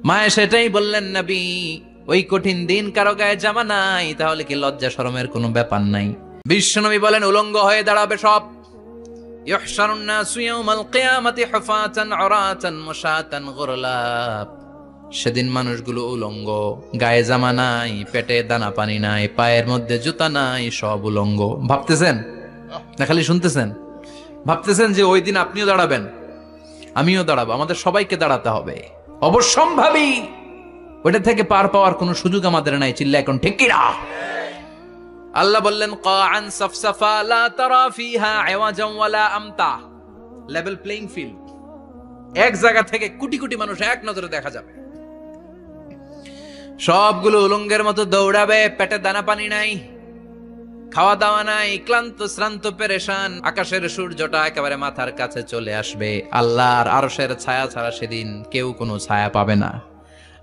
মায়ে সেটাই বললেন নবী, ওই কঠিন দিন কারো গায়ে জামা নাই, তাহলে কি লজ্জা শরমের কোনো ব্যাপার নাই? বিশ্বনবী বলেন উলঙ্গ হয়ে দাঁড়াবে সব। ইহশারুন নাসু ইয়াউমাল কিয়ামাতি হুফাতান উরাতান মুশাতান গুরলা। সেদিন মানুষগুলো উলঙ্গ, গায়ে জামা নাই, পেটে দানা পানি নাই, পায়ের মধ্যে জুতা নাই, সব উলঙ্গ। ভাবতেছেন না খালি শুনতেছেন? ভাবতেছেন যে ওই দিন আপনিও দাঁড়াবেন, আমিও দাঁড়াবো, আমাদের সবাইকে দাঁড়াতে হবে। অবশ্যম্ভাবী। ওইটা থেকে পার পাওয়ার কোনো সুযোগ আমাদের নাই। চিল্লা এখন ঠিক কিনা? আল্লাহ বললেন কাআন সাফসাফা লা তারা ফিহা আওয়াজান ওয়ালা আমতা। Level playing field. এক জায়গা থেকে কোটি কোটি মানুষ এক নজরে দেখা যাবে। সবগুলো উলঙ্গের মতো দৌড়াবে, পেটে দানা পানি নাই, খাওয়া দাওয়া নাই, ক্লান্ত শ্রান্ত পেরেশান। আকাশের সূর্যটা একেবারে মাথার কাছে চলে আসবে। আল্লাহর আরশের ছায়া ছাড়া সেদিন কেউ কোনো ছায়া পাবে না।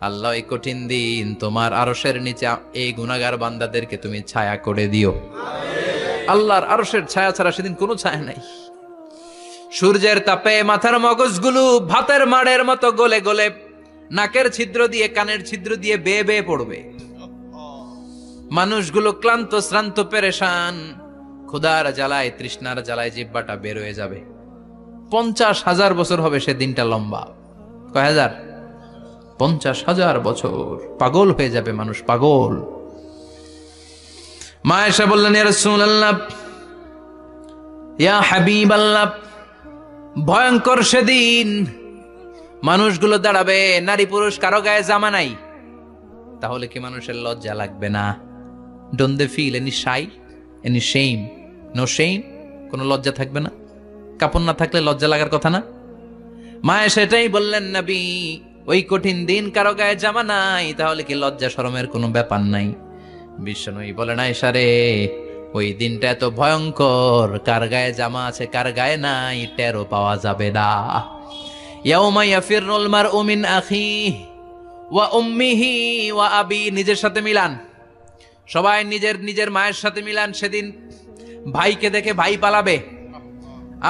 আল্লাহ এই কঠিন দিন তোমার আরশের নিচে এই গুনাহগার বান্দাদেরকে তুমি ছায়া করে দিও। আল্লাহর আরশের ছায়া ছাড়া সেদিন কোনো ছায়া নাই। সূর্যের তাপে মাথার মগজগুলো ভাতের মাড়ের মতো গলে গলে নাকের ছিদ্র দিয়ে কানের ছিদ্র দিয়ে বেয়ে বেয়ে পড়বে। মানুষগুলো ক্লান্ত শ্রান্ত পেরেশান, ক্ষুধার জ্বালায় তৃষ্ণার জ্বালায় জিহ্বাটা বের হয়ে যাবে। 50,000 বছর হবে সে দিনটা লম্বা। কয় হাজার? 50,000 বছর। পাগল হয়ে যাবে মানুষ, পাগল। মা আয়েশা বললেন ইয়া রাসূলুল্লাহ, ইয়া হাবিবাল্লাহ, ভয়ঙ্কর সেদিন মানুষগুলো দাঁড়াবে, নারী পুরুষ কারো গায়ে জামা নাই, তাহলে কি মানুষের লজ্জা লাগবে না? Don't they feel any shy, any shame? No shame? কোনো লজ্জা থাকবে না? কাপড় না থাকলে লজ্জা লাগার কথা না? মায়ে সেটাই বললেন নবী, ওই কঠিন দিন কারো গায়ে জামা নাই, তাহলে কি লজ্জা শরমের কোনো ব্যাপার নাই? বিশ্বনবী বলেন আয়েশা রে, ওই দিনটা এত ভয়ঙ্কর, কার গায়ে জামা আছে কার গায়ে নাই টেরও পাওয়া যাবে না। ইয়াউমা ইয়াফিরুল মারউ মিন আখিহি ওয়া উম্মিহি ওয়া আবি। নিজের সাথে মিলান, সবাই নিজের নিজের মায়ের সাথে মিলান। সেদিন ভাইকে দেখে ভাই পালাবে।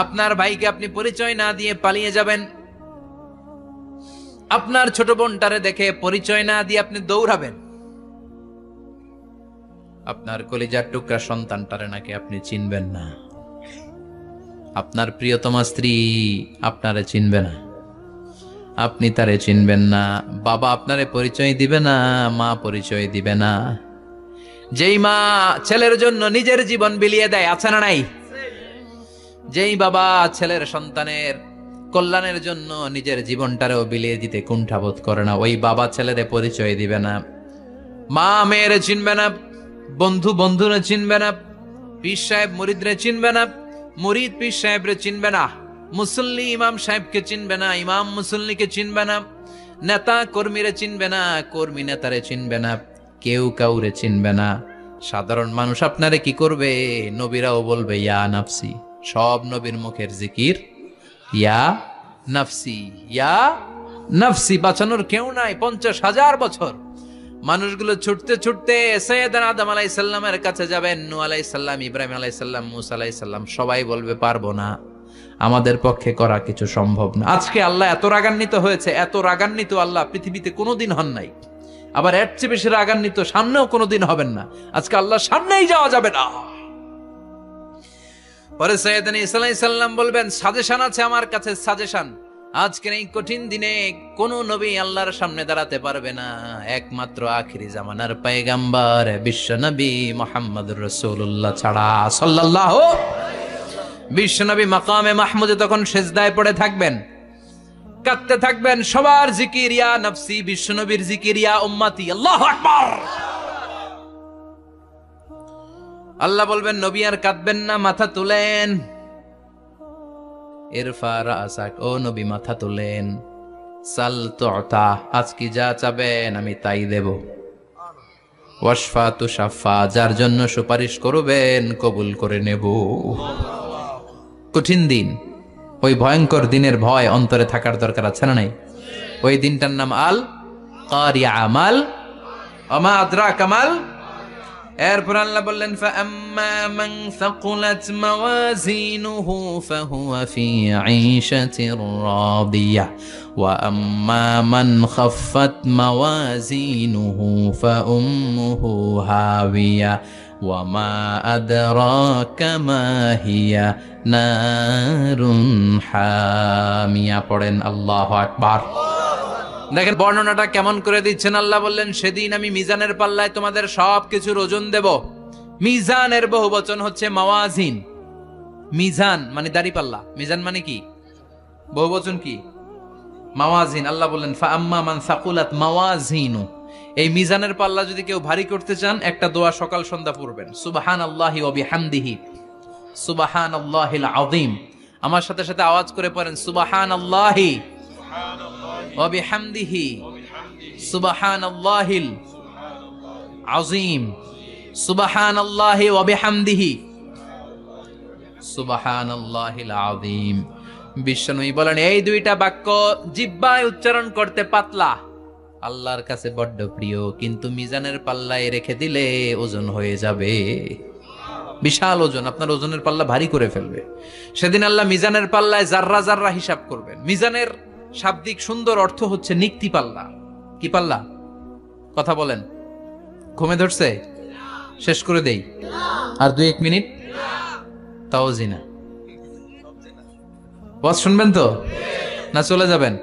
আপনার ভাইকে আপনি পরিচয় না দিয়ে পালিয়ে যাবেন। আপনার ছোট বোনটারে দেখে পরিচয় না দিয়ে আপনি দৌড়াবেন। আপনার কলিজার টুকরা সন্তানটারে নাকি আপনি চিনবেন না। আপনার প্রিয়তমা স্ত্রী আপনারে চিনবে না, আপনি তারে চিনবেন না। বাবা আপনারে পরিচয় দিবে না, মা পরিচয় দিবে না। যেই মা ছেলের জন্য নিজের জীবন বিলিয়ে দেয়, আছে না নাই? যেই বাবা ছেলের সন্তানের কল্যাণের জন্য নিজের জীবনটারেও বিলিয়ে দিতে কুণ্ঠাবোধ করে না, ওই বাবা ছেলেরে পরিচয় দিবে না। মা মেয়েরে চিনবে না, বন্ধু বন্ধুরে চিনবে না, পীর সাহেব মুরিদরে চিনবে না, মুরিদ পীর সাহেবরে চিনবে না, মুসল্লি ইমাম সাহেবকে চিনবে না, ইমাম মুসল্লিকে চিনবে না, নেতা কর্মীরে চিনবে না, কর্মী নেতারে চিনবে না, কেউ কাউরে চিনবে না। সাধারণ মানুষ আপনারে কি করবে? নবীরাও বলবে ইয়া নাফসি। সব নবীর মুখের জিকির ইয়া নাফসি, ইয়া নাফসি। বাঁচানোর কেউ নাই। 50,000 বছর মানুষগুলো ছুটতে ছুটতে সৈয়দনা আদম আলাইহিস সালামের কাছে যাবেন। নূহ আলাইহিস সালাম, ইব্রাহিম আলাইহিস সালাম, মূসা আলাইহিস সালাম, সবাই বলবে পারবো না, আমাদের পক্ষে করা কিছু সম্ভব না। আজকে আল্লাহ এত রাগান্বিত হয়েছে, এত রাগান্বিত আল্লাহ পৃথিবীতে কোনোদিন হন নাই। আবার এর চেয়ে বেশি রাগান্বিত সামনেও কোনোদিন হবেন না। আজকে আল্লাহ সামনেই যাওয়া যাবে না। পরে সৈয়দনা ঈসা আলাইহিস সালাম বলবেন সাজেশন আছে আমার কাছে, সাজেশন। আজকের এই কঠিন দিনে কোন নবী আল্লাহর সামনে দাঁড়াতে পারবে না, একমাত্র আখিরি জামানার পয়গম্বর বিশ্ব নবী মুহাম্মদুর রাসূলুল্লাহ ছাড়া সাল্লাল্লাহু। বিশ্ব নবী মাকামে মাহমুদে তখন সিজদায় পড়ে থাকবেন, কাঁদতে থাকবেন। সবার জিকির ইয়া নফসি, বিশ্ব নবীর জিকির ইয়া উম্মতি। আল্লাহু আকবার। আল্লাহ বলবেন নবী আর কাঁদবেন না, মাথা তুলেন। ইরফা রাসাক, ও নবী মাথা তুলেন। সাল তুতা, আজকে যা চাবেন আমি তাই দেব। ওয়াশফা তুশাফা, যার জন্য সুপারিশ করবেন কবুল করে নেব। কঠিন দিন, ওই ভয়ঙ্কর দিনের ভয় অন্তরে থাকার দরকার আছে না নাই? ওই দিনটার নাম আল কারিয়া। আমাল আমা আদরাকা মাল এরপর আল্লাহ বললেন ফাআম্মা মান সাকুলাত মাওয়াজিনুহু ফাহুয়া ফি আইশাতির রাদিয়া ওয়া আম্মা মান খাফফাত মাওয়াজিনুহু ফাউম্মুহু হাবিয়া ওয়া মা আদরাকা মা হিয়া নারুন হামিয়া। পড়েন আল্লাহু আকবার। দেখেন বর্ণনাটা কেমন করে দিচ্ছেন। আল্লাহ বললেন সেদিন আমি মিজানের পাল্লায় তোমাদের সবকিছুর ওজন দেব। মিজানের বহুবচন হচ্ছে মাওয়াজিন। মিজান মানে দাড়ি পাল্লা, মিজান মানে কি? বহুবচন কি? মাওয়াজিন। আল্লাহ বললেন ফাআম্মা মান সাকুলাত মাওয়াজিনু, এই মিজানের পাল্লা যদি কেউ ভারী করতে চান একটা দোয়া সকাল সন্ধ্যা পড়বেন, সুবহানাল্লাহি ওয়া বিহামদিহি সুবহানাল্লাহিল আযীম। আমার সাথে সাথে আওয়াজ করে পড়েন সুবহানাল্লাহি ওয়া বিহামদিহি সুবহানাল্লাহিল আযীম, সুবহানাল্লাহি ওয়া বিহামদিহি সুবহানাল্লাহিল আযীম। বিশ্বনবী বলেন এই দুইটা বাক্য জিহ্বায় উচ্চারণ করতে পাতলা, আল্লাহর কাছে বড্ড প্রিয়, কিন্তু মিজানের পাল্লায় রেখে দিলে ওজন হয়ে যাবে, বিশাল ওজন, আপনার ওজনের পাল্লা ভারী করে ফেলবে। সেদিন আল্লাহ মিজানের পাল্লায় জাররা জাররা হিসাব করবেন। মিজানের শাব্দিক সুন্দর অর্থ হচ্ছে নিক্তি পাল্লা। কি পাল্লা? কথা বলেন, ঘুমে ধরছে? শেষ করে দেই আর 2-1 মিনিট, তাও জিনা। বস শুনবেন তো না চলে যাবেন?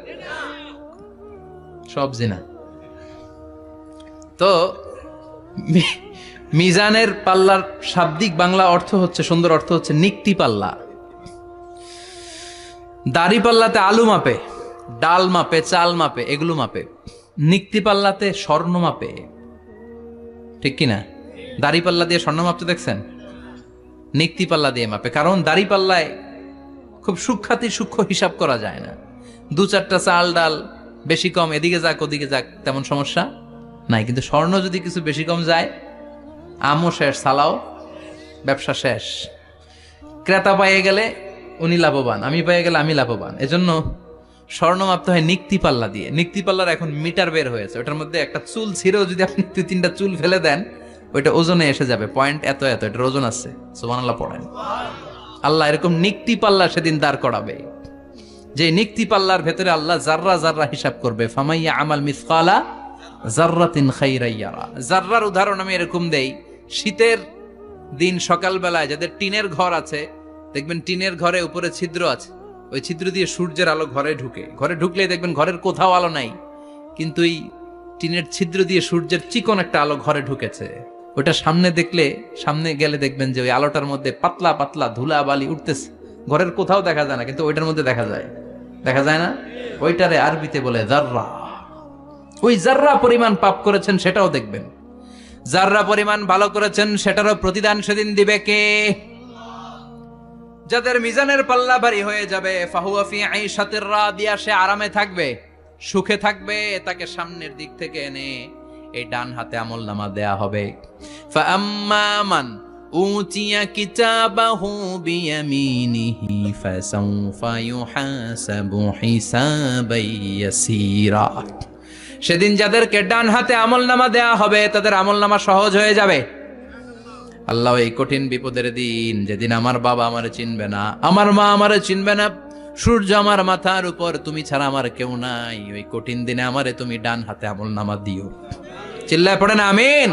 সব জিনা। তো মিজানের পাল্লার শাব্দিক বাংলা অর্থ হচ্ছে, সুন্দর অর্থ হচ্ছে নিক্তি পাল্লা। দাড়ি পাল্লাতে আলু মাপে, ডাল মাপে, চাল মাপে, এগুলো মাপে। নিক্তি পাল্লাতে স্বর্ণ মাপে, ঠিক কিনা? দাড়ি পাল্লা দিয়ে স্বর্ণ মাপতে দেখছেন? নিক্তি পাল্লা দিয়ে মাপে। কারণ দাড়ি পাল্লায় খুব সূক্ষ্মাতি সূক্ষ্ম হিসাব করা যায় না। 2-4টা চাল ডাল বেশি কম এদিকে যাক ওদিকে যাক তেমন সমস্যা নাই, কিন্তু স্বর্ণ যদি কিছু বেশি কম যায়, আমও শেষ, সালাও ব্যবসা শেষ। ক্রেতা পাইয়ে গেলে উনি লাভবান, আমি পাইয়ে গেলে আমি লাভবান। এজন্য স্বর্ণ মাপতে হয় নিক্তি পাল্লা দিয়ে। নিক্তি পাল্লার এখন মিটার বের হয়েছে, ওটার মধ্যে একটা চুল ছিঁড়েও যদি আপনি 2-3টা চুল ফেলে দেন ওইটা ওজনে এসে যাবে, পয়েন্ট এত এত, এটার ওজন আছে। সুবহানাল্লাহ পড়েন। আল্লাহ এরকম নিক্তি পাল্লা সেদিন দাঁড় করাবে, যে নিক্তি পাল্লার ভেতরে আল্লাহ জাররা জাররা হিসাব করবে। ফামাইয়া আমাল মিসকালা জাররাতিন খাইরান ইয়ারা। জাররার উদাহরণ আমি এরকম দেই, শীতের দিন সকালবেলায় যাদের টিনের ঘর আছে, দেখবেন টিনের ঘরে উপরে ছিদ্র আছে, ওই ছিদ্র দিয়ে সূর্যের আলো ঘরে ঢুকে। ঘরে ঢুকলেই দেখবেন ঘরের কোথাও আলো নাই, কিন্তু এই টিনের ছিদ্র দিয়ে সূর্যের চিকন একটা আলো ঘরে ঢুকেছে। ওটা সামনে দেখলে, সামনে গেলে দেখবেন যে ওই আলোটার মধ্যে পাতলা পাতলা ধুলা বালি উঠতেছে, ঘরের কোথাও দেখা যায় না, কিন্তু ওইটার মধ্যে দেখা যায়। দেখা যায় না? ওইটারে আরবিতে বলে জাররা। ওই জাররা পরিমাণ পাপ করেছেন সেটাও দেখবেন, জাররা পরিমাণ ভালো করেছেন সেটারও প্রতিদান সেদিন দিবে কে? যাদের মিজানের পাল্লা ভারী হয়ে যাবে, ফাহুয়া ফি আইশাতির রাদিয়া, সে আরামে থাকবে, সুখে থাকবে। তাকে সামনের দিক থেকে এনে এই ডান হাতে আমলনামা দেয়া হবে। ফাআম্মা মান উতিয়া কিতাবাহু বিয়ামিনিহি ফাসাউফা ইউহাসাবু হিসাবান ইয়াসীরা। সেদিন যাদেরকে ডান হাতে আমলনামা দেয়া হবে তাদের আমলনামা সহজ হয়ে যাবে। আল্লাহ এই কঠিন বিপদের দিন, যেদিন আমার বাবা আমারে চিনবে না, আমার মা আমারে চিনবে না, সূর্য আমার মাথার উপর, তুমি ছাড়া আমার কেউ নাই, ওই কঠিন দিনে আমারে তুমি ডান হাতে আমলনামা দিও। চিল্লায় পড়েন আমিন।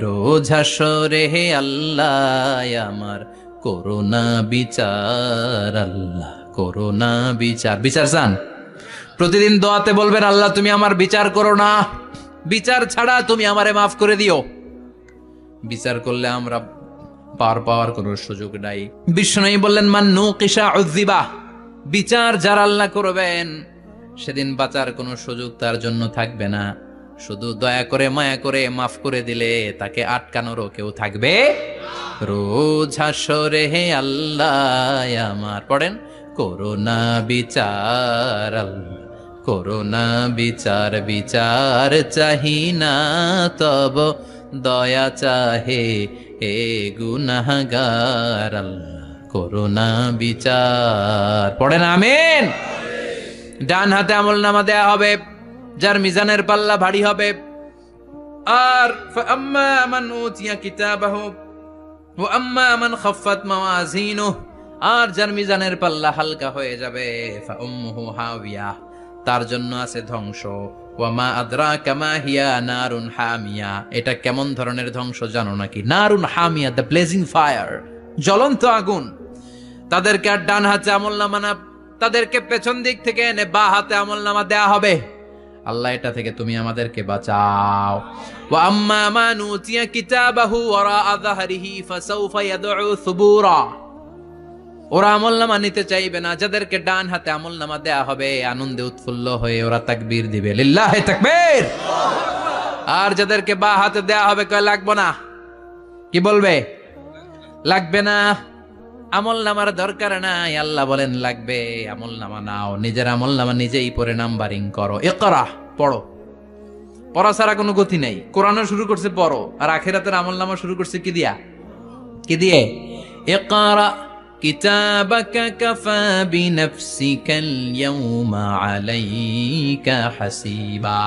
রোজ হাসরে হে আল্লাহ আমার করোনা বিচার, আল্লাহ করোনা বিচার। বিচার চান? প্রতিদিন দোয়াতে বলবেন আল্লাহ তুমি আমার বিচার করো না, বিচার ছাড়া তুমি আমারে মাফ করে দিও। বিচার করলে আমরা পার পাওয়ার কোনো সুযোগ নাই। বিশ্বনবী বললেন মান নুকিশা উযিবা, বিচার যারা আল্লাহ করবেন সেদিন বাঁচার কোনো সুযোগ তার জন্য থাকবে না। শুধু দয়া করে মায়া করে মাফ করে দিলে তাকে আটকানোরও কেউ থাকবে। রোজ হাসরে হে আল্লাহ আমার, পড়েন করোনা বিচার, আল্লাহ করোনা বিচার, বিচার চাহি না তব দয়া চাহে হে গুনাহগার, আল্লাহ করোনা বিচার। পড়েন আমিন। ডান হাতে আমলনামা দেয়া হবে যার মিজানের পাল্লা ভারী হবে। আর ফাআম্মা মান উতিয়া কিতাবাহু ওয়া আম্মা মান খাফফাত মাওয়াজিনুহু, আর যার মিজানের পাল্লা হালকা হয়ে যাবে, ফাউম্মুহু হাওিয়া, তার জন্য আছে ধ্বংস। ওয়া মা আদরাকা মা হিয়া নারুন হামিয়া, এটা কেমন ধরনের ধ্বংস জানো নাকি? নারুন হামিয়া, দ্য ব্লেজিং ফায়ার, জ্বলন্ত আগুন। তাদেরকে আর ডান হাতে আমলনামা না, তাদেরকে পেছন দিক থেকে এনে বা হাতে আমলনামা দেয়া হবে। আল্লাহ এটা থেকে তুমি আমাদেরকে বাঁচাও। ওয়া আম্মা মান উতিয়া কিতাবাহু ওয়ারাআ যাহরিহি ফাসাউফা ইয়াদউ সুবুরা, ওরা আমলনামা নিতে চাইবে না। যাদেরকে ডান হাতে আমলনামা দেয়া হবে, আনন্দে উৎফুল্ল হয়ে ওরা তাকবীর দিবে, লিল্লাহি তাকবীর। আর যাদেরকে বা হাতে দেয়া হবে, কয় লাগবে না। কি বলবে? লাগবে না, আমলনামার দরকার নাই। আল্লাহ বলেন লাগবে, আমলনামা নাও, নিজের আমলনামা নিজেই পড়ে নাম্বারিং করো। ইকরা, পড়ো। পড়া ছাড়া কোনো গতি নেই। কোরআনও শুরু করছে পড়ো, আর আখিরাতের আমলনামা শুরু করছে কি দিয়া? কি দিয়ে? ইকরা কিতাবাকা কাফা বিনাফসিকাল ইয়াউমা আলাইকা হাসিবা।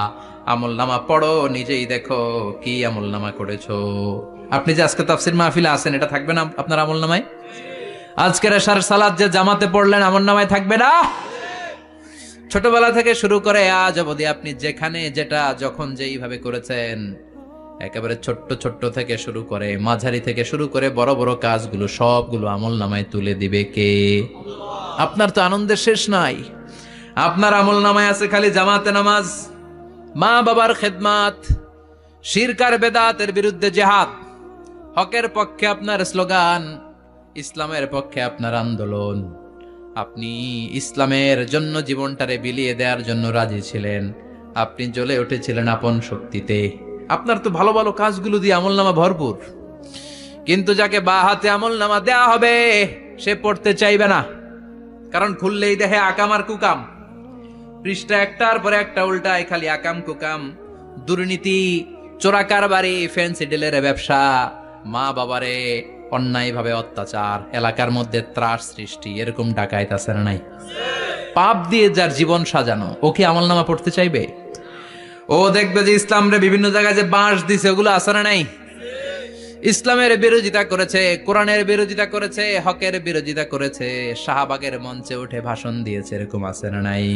আমলনামা পড়ো, নিজেই দেখো কি আমলনামা করেছো। আপনি যে আজকে তাফসীর মাহফিলে আছেন, এটা থাকবে না আপনার আমলনামায়? আজকের এশার সালাত যে জামাতে পড়লেন, আমলনামায় থাকবে না? ছোটবেলা থেকে শুরু করে আজ অবধি আপনি যেখানে যেটা যখন যেইভাবে করেছেন, একেবারে ছোট্ট ছোট্ট থেকে শুরু করে, মাঝারি থেকে শুরু করে বড় বড় কাজগুলো সবগুলো আমলনামায় তুলে দিবে কে? আপনার তো আনন্দের শেষ নাই। আপনার আমলনামায় আছে খালি জামাতে নামাজ, মা বাবার খেদমাত, শিরক আর বেদাতের বিরুদ্ধে জিহাদ, হকের পক্ষে আপনার স্লোগান, ইসলামের পক্ষে আপনার আন্দোলন। আপনি ইসলামের জন্য জীবনটারে বিলিয়ে দেওয়ার জন্য রাজি ছিলেন। আপনি জ্বলে উঠেছিলেন আপন শক্তিতে। আপনার তো ভালো ভালো কাজগুলো দিয়ে আমলনামা ভরপুর। কিন্তু যাকে বা হাতে আমলনামা দেয়া হবে, সে পড়তে চাইবে না। কারণ খুললেই দেখে আকাম আর কুকাম, পৃষ্ঠা একটার পরে একটা উল্টায়, খালি আকাম কুকাম, দুর্নীতি, চোরা কারবারি, ফ্যান্সি ডিলের ব্যবসা, মা বাবারে অন্যায়ভাবে অত্যাচার, এলাকার মধ্যে ত্রাস সৃষ্টি, এরকম ডাকাইত আছে না নাই? পাপ দিয়ে যার জীবন সাজানো, ও কি আমলনামা পড়তে চাইবে? ও দেখবে যে ইসলামরে বিভিন্ন জায়গায় যে বাঁশ দিছে, ওগুলো আছে না নাই? ইসলামের বিরোধিতা করেছে, কোরআনের বিরোধিতা করেছে, হকের বিরোধিতা করেছে, শাহবাগের মঞ্চে উঠে ভাষণ দিয়েছে, এরকম আছে না নাই?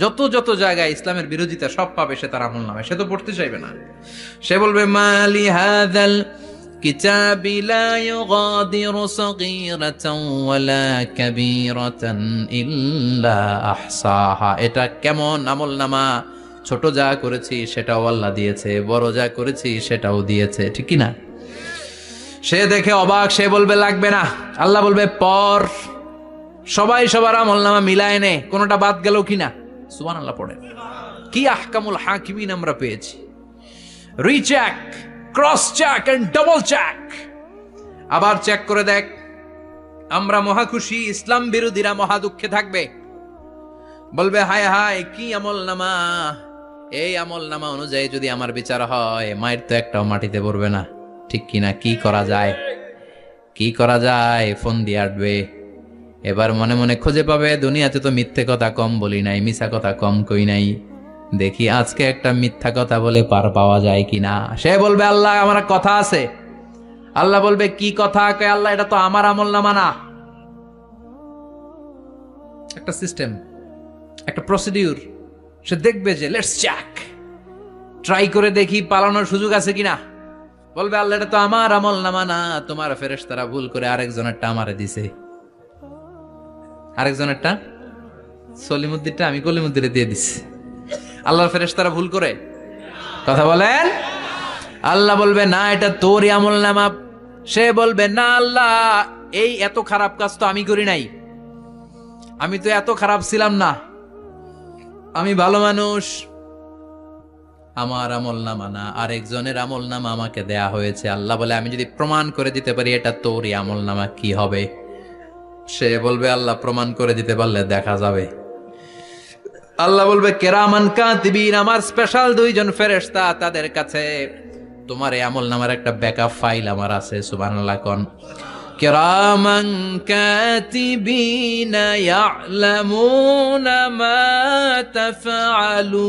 যত যত জায়গায় ইসলামের বিরোধিতা সব পাবে সে তার আমলনামায়, সে তো পড়তে চাইবে না। সে বলবে মালি হাযাল কিতাবি লা ইউগাদিরু সাগীরাতান ওয়ালা কাবীরাতান ইল্লা আহসাহা। এটা কেমন আমলনামা? ছোট যা করেছি সেটাও আল্লাহ দিয়েছে, বড় যা করেছি সেটাও দিয়েছে, ঠিক কি না? সে দেখে অবাক, সে বলবে লাগবে না। আল্লাহ বলবে পড়। সবাই সবার আমলনামা মিলায় নে, কোনোটা বাদ গেল কিনা। সুবহানাল্লাহ পড়ে। কি আহকামুল হাকিমিন আমরা পেয়েছি। Recheck, cross check and double check. আবার চেক করে দেখ। আমরা মহা খুশি, ইসলাম বিরোধীরা মহা দুঃখে থাকবে। বলবে হায় হায় কি আমলনামা, এই আমলনামা অনুযায়ী যদি আমার বিচার হয়, মায়ের তো একটাও মাটিতে পড়বে না, ঠিক কিনা? কি করা যায়? কি করা যায়? ফোন দিয়ে আটবে। এবার মনে মনে খুঁজে পাবে, দুনিয়াতে তো মিথ্যে কথা কম বলি নাই, মিছা কথা কম কই নাই, দেখি আজকে একটা মিথ্যা কথা বলে পার পাওয়া যায় কিনা। সে বলবে আল্লাহ আমার কথা আছে। আল্লাহ বলবে কি কথা? কয় আল্লাহ এটা তো আমার আমলনামা না। একটা সিস্টেম, একটা প্রসিডিউর। সে দেখবে যে লেটস চেক, ট্রাই করে দেখি পালানোর সুযোগ আছে কিনা। বলবে আল্লাহ এটা তো আমার আমলনামা না, তোমার ফেরেশতারা ভুল করে আরেকজনেরটা আমারে দিছে। আরেকজনেরটা সলিমুদ্দিনটা আমি কলিমুদ্দিনে দিয়ে দিছি। আল্লাহর ফেরেশতারা ভুল করে কথা বলেন। আল্লাহ বলবে না এটা তোরই আমলনামা। সে বলবে না আল্লাহ, এই এত খারাপ কাজ তো আমি করি নাই, আমি তো এত খারাপ ছিলাম না, আমি ভালো মানুষ। আমার আমলনামা না, আরেকজনের আমলনামা আমাকে দেয়া হয়েছে। আল্লাহ বলে আমি যদি প্রমাণ করে দিতে পারি এটা তোরই আমলনামা, কি হবে? সে বলবে আল্লাহ প্রমাণ করে দিতে পারলে দেখা যাবে। আল্লাহ বলবে কেরামান কাতিবিন, আমার স্পেশাল দুইজন ফেরেশতা, তাদের কাছে তোমার এই আমলনামার একটা ব্যাকআপ ফাইল আমার আছে। সুবহানাল্লাহ কোন। কিরামান কাতিবিনা ইয়ালামুনা মা তাফআলুন।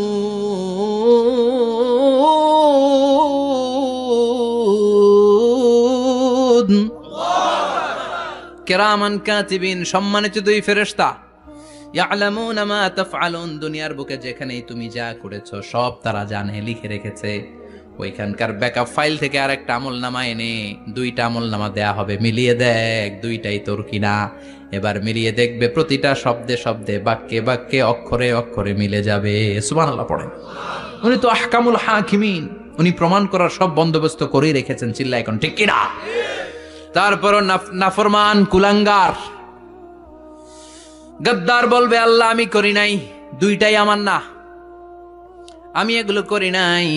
কিরামান কাতিবিন, সম্মানিত দুই ফেরেশতা, ইয়ালামুনা মা তাফআলুন, দুনিয়ার বুকে যেখানেই তুমি যা করেছো সব তারা জানে, লিখে রেখেছে। ওইখানকার ব্যাকআপ ফাইল থেকে আরেকটা আমলনামা এনে দুইটা আমলনামা দেয়া হবে, মিলিয়ে দেখ দুইটাই তোর কিনা। এবার মিলিয়ে দেখবে প্রতিটা শব্দে শব্দে, বাক্যে বাক্যে, অক্ষরে অক্ষরে মিলে যাবে। সুবহানাল্লাহ পড়েন। উনি তো আহকামুল হাকিমিন, উনি প্রমাণ করার সব বন্দোবস্ত করেই রেখেছেন। চিল্লা এখন ঠিক কিনা? তারপর নাফরমান কুলাঙ্গার গদ্দার বলবে, আল্লাহ আমি করি নাই, দুইটাই আমার না, আমি এগুলো করি নাই।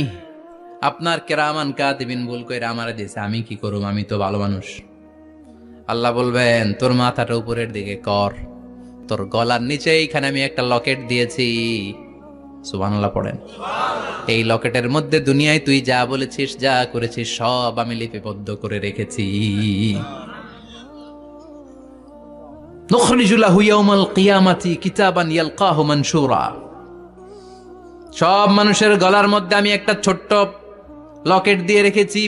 আপনার কিরামান কাতিবিন ভুল কইরা আমারে দিয়েছে, আমি কি করব, আমি তো ভালো মানুষ। আল্লাহ বলবেন, তোর মাথাটা উপরের দিকে কর, তোর গলার নিচে এইখানে আমি একটা লকেট দিয়েছি। সুবহানাল্লাহ পড়েন। এই লকেটের মধ্যে দুনিয়ায় তুই যা বলেছিস, যা করেছিস সব আমি লিপিবদ্ধ করে রেখেছি। নুখরিজু লাহু ইয়াউমাল কিয়ামাতি কিতাবান ইয়ালকাহু মানশুরা। সব মানুষের গলার মধ্যে আমি একটা ছোট্ট লকেট দিয়ে রেখেছি।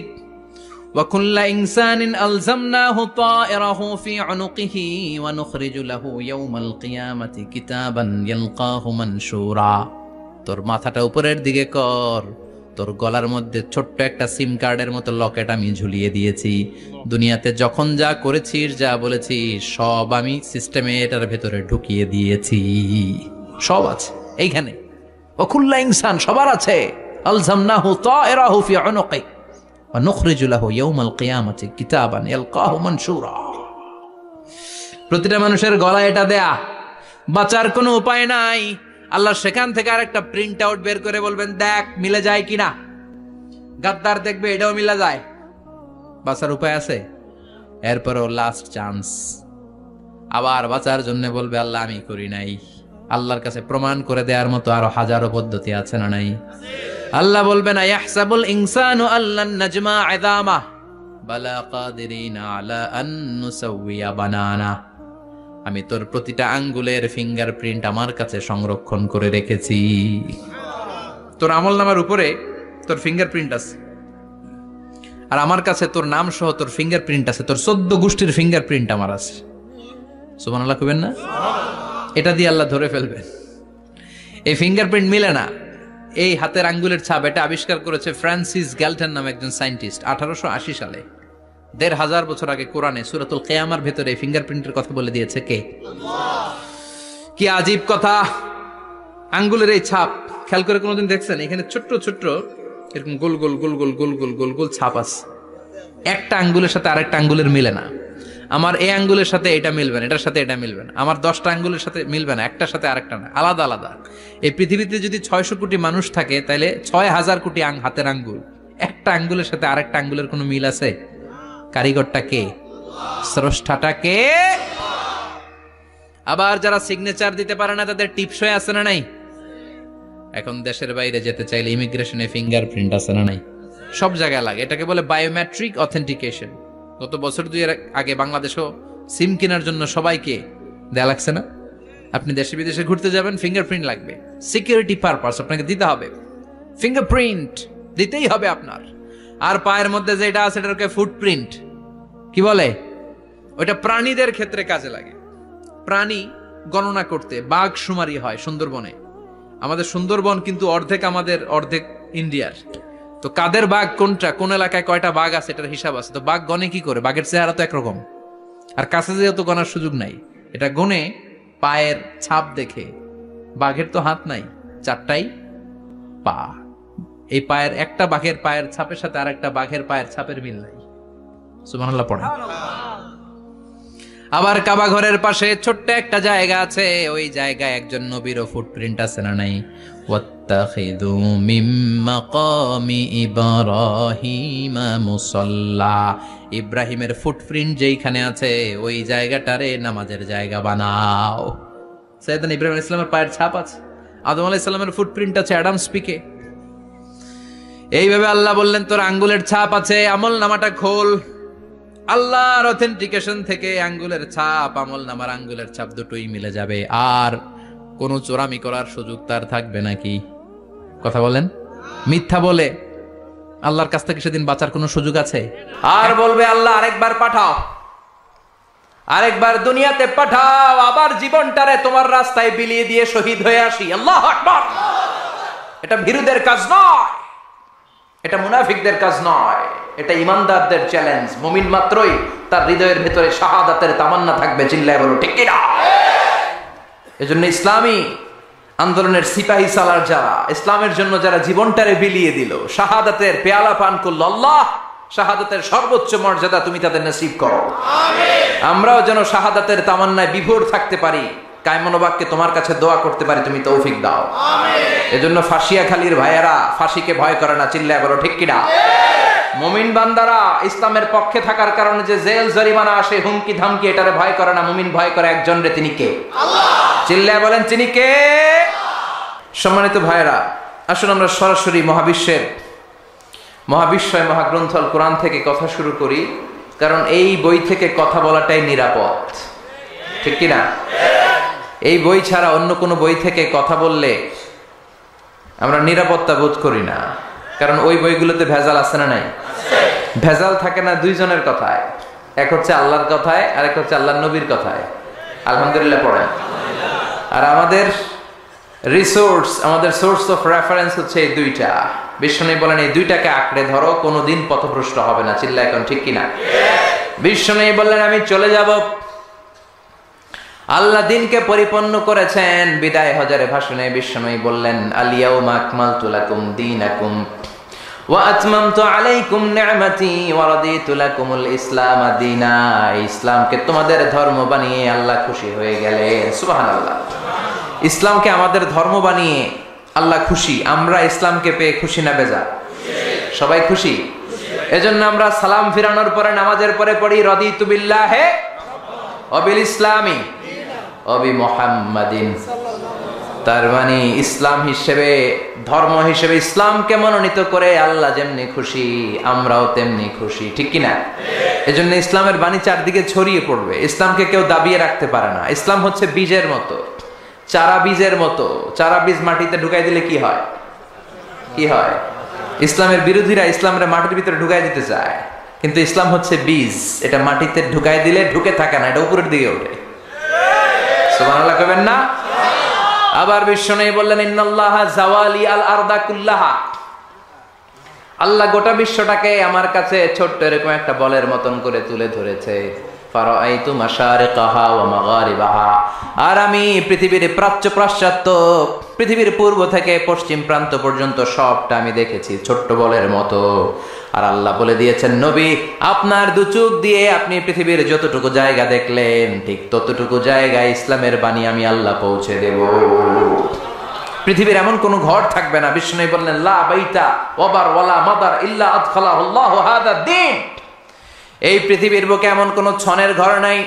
ওয়া কুল্লা ইনসানিন আলজামনাহু তায়রাহু ফি উনুকিহি ওয়া নুখরিজু লাহু ইয়াউমাল কিয়ামাতি কিতাবান ইয়ালকাহু মানশুরা। তোর মাথাটা উপরের দিকে কর, তোর গলার মধ্যে ছোট্ট একটা সিম কার্ডের মতো লকেট আমি ঝুলিয়ে দিয়েছি। দুনিয়াতে যখন যা করেছিস, যা বলেছিস সব আমি সিস্টেমে এটার ভেতরে ঢুকিয়ে দিয়েছি, সব আছে এইখানে। ওয়াকুল্লা ইনসান, সবার আছে। আলজামনাহু তায়রাহু ফি উনুকি ওয়া নুখরিজু লাহু ইয়াউমাল কিয়ামাতি কিতাবান ইয়ালকাহু মানশুরা। প্রতিটা মানুষের গলায় এটা দেয়া, বাঁচার কোনো উপায় নাই। আল্লাহ সেখান থেকে আরেকটা প্রিন্ট আউট বের করে বলবেন, দেখ মিলে যায় কিনা। গাদ্দার দেখবে এটাও মিলে যায়, বাঁচার উপায় আছে। এরপরও লাস্ট চান্স, আবার বাঁচার জন্য বলবে, আল্লাহ আমি করি নাই। আল্লাহর কাছে প্রমাণ করে দেওয়ার মতো আরো হাজারো পদ্ধতি আছে না নাই? আল্লাহ বলবেন, আয়াহসাবুল ইনসানু আল্লান নাজমা ইযামা বালা কাদিরিনা আলা আন নুসাউইয়া বানানা। আমি তোর প্রতিটা আঙ্গুলের ফিঙ্গারপ্রিন্ট আমার কাছে সংরক্ষণ করে রেখেছি। তোর আমলনামার উপরে তোর ফিঙ্গারপ্রিন্ট আছে, আর আমার কাছে তোর নাম সহ তোর ফিঙ্গারপ্রিন্ট আছে, তোর 14 গোষ্ঠীর ফিঙ্গারপ্রিন্ট আমার আছে। সুবহানাল্লাহ কইবেন না? এটা দিয়ে আল্লাহ ধরে ফেলবেন। এই ফিঙ্গারপ্রিন্ট মিলে না, এই হাতের আঙ্গুলের ছাপ, এটা আবিষ্কার করেছে ফ্রান্সিস গ্যালটন নামে একজন সায়েন্টিস্ট 1880 সালে। 1500 বছর আগে কোরআনে সূরাতুল কিয়ামার ভেতরে ফিঙ্গারপ্রিন্টের কথা বলে দিয়েছে কে? কি আজীব কথা! আঙ্গুলের এই ছাপ খেয়াল করে কোনোদিন দেখছেন? এখানে ছোট্ট ছোট্ট এরকম গোল গোল গোল গোল গোল গোল গোল গোল ছাপ আছে। একটা আঙ্গুলের সাথে আরেকটা আঙ্গুলের মিলে না। আমার এই আঙ্গুলের সাথে এটা মিলবে না, এটার সাথে এটা মিলবে না। আমার 10টা আঙ্গুলের সাথে মিলবে না, একটার সাথে আরেকটা না, আলাদা আলাদা। এই পৃথিবীতে যদি 600 কোটি মানুষ থাকে, তাহলে 6000 কোটি হাতের আঙ্গুল, একটা আঙ্গুলের সাথে আরেকটা আঙ্গুলের কোনো মিল আছে? কারিগরটা কে? স্রষ্টাটা কে? আবার যারা সিগনেচার দিতে পারে না, তাদের টিপসই আছে না নাই? এখন দেশের বাইরে যেতে চাইলে ইমিগ্রেশনে ফিঙ্গারপ্রিন্ট আছে না নাই? সব জায়গায় লাগে। এটাকে বলে বায়োমেট্রিক অথেন্টিকেশন। গত বছর 2 আগে বাংলাদেশও সিম কেনার জন্য সবাইকে দেয়া লাগছে না? আপনি দেশে বিদেশে ঘুরতে যাবেন, ফিঙ্গারপ্রিন্ট লাগবে, সিকিউরিটি পারপাস আপনাকে দিতে হবে। ফিঙ্গারপ্রিন্ট দিতেই হবে আপনার। আর পায়ের মধ্যে যেটা আছে এটাকে ফুটপ্রিন্ট কি বলে? ওইটা প্রাণীদের ক্ষেত্রে কাজে লাগে। প্রাণী গণনা করতে বাঘ শুমারি হয় সুন্দরবনে। আমাদের সুন্দরবন কিন্তু অর্ধেক আমাদের, অর্ধেক ইন্ডিয়ার। তো কাদের বাঘ কোনটা, কোন এলাকায় কয়টা বাঘ আছে এটার হিসাব আছে। তো বাঘ গনে কি করে? বাঘের চেহারা তো একরকম, আর কাছে যেহেতু গনার সুযোগ নাই, এটা গনে পায়ের ছাপ দেখে। বাঘের তো হাত নাই, 4টাই পা। এই পায়ের একটা বাঘের পায়ের ছাপের সাথে আর একটা বাঘের পায়ের ছাপের মিল নাই। সুবহানাল্লাহ পড়ে। আবার কাবা ঘরের পাশে ছোট্ট একটা জায়গা আছে, ওই জায়গায় একজন নবীর ফুটপ্রিন্ট আছে না নাই? ওয়াত্তাখিযু মিম মাকামি ইব্রাহিমা মুসাল্লা। ইব্রাহিমের ফুটপ্রিন্ট যেইখানে আছে ওই জায়গাটারে নামাজের জায়গা বানাও। সাইয়েদনা ইব্রাহিম আলাইহিস সালামের পায়ের ছাপ আছে, আদম আলাইহিস সালামের ফুটপ্রিন্ট আছে অ্যাডামস পিকে। এইভাবে আল্লাহ বললেন, তোর আঙ্গুলের ছাপ আছে, আমল নামাটা খোল, আল্লাহর অথেন্টিকেশন থেকে আঙ্গুলের ছাপ, আমল নামার আঙ্গুলের ছাপ দুটোই মিলে যাবে। আর কোন চোরামি করার সুযোগ তার থাকবে নাকি? কথা বলেন। মিথ্যা বলে আল্লাহর কাছ থেকে সেদিন বাঁচার কোনো সুযোগ আছে? আর বলবে আল্লাহ আরেকবার পাঠাও, আরেকবার দুনিয়াতে পাঠাও, আবার জীবনটারে তোমার রাস্তায় বিলিয়ে দিয়ে শহীদ হয়ে আসি। আল্লাহু আকবার। এটা ভীরুদের কাজ নয়, এটা মুনাফিকদের কাজ নয়, এটা ইমানদারদের চ্যালেঞ্জ। মুমিন মাত্রই তার হৃদয়ের ভেতরে শাহাদাতের তামান্না থাকবে। চিল্লায় বলো ঠিক কিনা? এজন্য ইসলামী আন্দোলনের সিপাহী সালার যারা, ইসলামের জন্য যারা জীবনটারে বিলিয়ে দিল, শাহাদাতের পেয়ালা পান করল, আল্লাহ শাহাদাতের সর্বোচ্চ মর্যাদা তুমি তাদের নসিব করো। আমরাও যেন শাহাদাতের তামান্নায় বিভোর থাকতে পারি, কায়মনোবাক্যে তোমার কাছে দোয়া করতে পারি, তুমি তৌফিক দাও। এজন্য ফাঁসিয়াখালীর ভাইয়েরা ফাঁসিকে ভয় করে না। চিল্লায় বলো ঠিক কিনা? মুমিন বান্দারা ইসলামের পক্ষে থাকার কারণে যে জেল জরিমানা আসে, হুমকি ধামকি, এটারে ভয় করে না। মুমিন ভয় করে একজন রে, তিনি কে? আল্লাহ। চিল্লায় বলেন তিনি কে? সম্মানিত ভাইয়েরা, আসুন আমরা সরাসরি মহাবিশ্বয় মহাগ্রন্থ আল কোরআন থেকে কথা শুরু করি, কারণ এই বই থেকে কথা বলাটাই নিরাপদ। ঠিক কিনা? এই বই ছাড়া অন্য কোনো বই থেকে কথা বললে আমরা নিরাপত্তা বোধ করি না, কারণ ওই বইগুলোতে ভেজাল আছে না নাই? ভেজাল থাকে না দুইজনের কথায়, এক হচ্ছে আল্লাহর কথায় আর এক হচ্ছে আল্লাহর নবীর কথায়। আলহামদুলিল্লাহ পড়েন। আর আমাদের রিসোর্স, আমাদের সোর্স অফ রেফারেন্স হচ্ছে এই দুইটা। বিশ্বনবী বলেন এই দুইটাকে আঁকড়ে ধরো, কোনোদিন পথভ্রষ্ট হবে না। চিল্লা এখন ঠিক কিনা? বিশ্বনবী বললেন আমি চলে যাব, আল্লাহ দিনকে পরিপূর্ণ করেছেন। বিদায় হজের ভাষণে বিশ্বনবী বললেন আল ইয়াউমা আকমালতু লাকুম দীনাকুম ওয়া আতমামতু আলাইকুম নি'মাতি ওয়া রাদিতু লাকুমুল ইসলাম দীনা। ইসলামকে তোমাদের ধর্ম বানিয়ে আল্লাহ খুশি হয়ে গেলেন। সুবহানাল্লাহ। ইসলামকে আমাদের ধর্ম বানিয়ে আল্লাহ খুশি। আমরা ইসলামকে পেয়ে খুশি না বেজা? সবাই খুশি। এজন্য আমরা সালাম ফিরানোর পরে নামাজের পরে পড়ি রাদিতু বিল্লাহি ওয়া বিল ইসলামি ওয়া বি মুহাম্মাদিন। তার মানে ইসলাম হিসেবে, ধর্ম হিসেবে ইসলামকে মনোনীত করে আল্লাহ যেমনি খুশি, আমরাও তেমনি খুশি। ঠিক কিনা? এজন্য ইসলামের বাণী চারদিকে ছড়িয়ে পড়বে। ইসলামকে কেউ দাবিয়ে রাখতে পারে না। ইসলাম হচ্ছে বীজের মতো, চারা বীজের মতো। চারা বীজ মাটিতে ঢুকাই দিলে কি হয়? কি হয়? ইসলামের বিরোধীরা ইসলামের মাটির ভিতরে ঢুকাই দিতে চায়, কিন্তু ইসলাম হচ্ছে বীজ, এটা মাটিতে ঢুকাই দিলে ঢুকে থাকে না, এটা উপরের দিকে ওঠে। সুবহানাল্লাহ কবেন না? আবার বিশ্বনবী বললেন ইন্নাল্লাহা জাওয়ালি আল আরদা কুল্লাহা। আল্লাহ গোটা বিশ্বটাকে আমার কাছে ছোট্ট এরকম একটা বলের মতন করে তুলে ধরেছে। ফারাআইতু মাশারিকাহা ওয়া মাগারিবাহা। আর আমি পৃথিবীর প্রাচ্য পাশ্চাত্য, পৃথিবীর পূর্ব থেকে পশ্চিম প্রান্ত পর্যন্ত সবটা আমি দেখেছি ছোট্ট বলের মতো। আর আল্লাহ বলে দিয়েছেন নবী, আপনার দু চোখ দিয়ে আপনি পৃথিবীর যতটুকু জায়গা দেখলেন, ঠিক ততটুকু জায়গায় ইসলামের বাণী আমি আল্লাহ পৌঁছে দেব। পৃথিবীর এমন কোন ঘর থাকবে না। বিষ্ণু বললেন লা বাইতা ওয়াবার ওয়ালা মাদার ইল্লা আদখালাহুল্লাহু হাদা দ্বীন। এই পৃথিবীর বুকে এমন কোন ছনের ঘর নাই,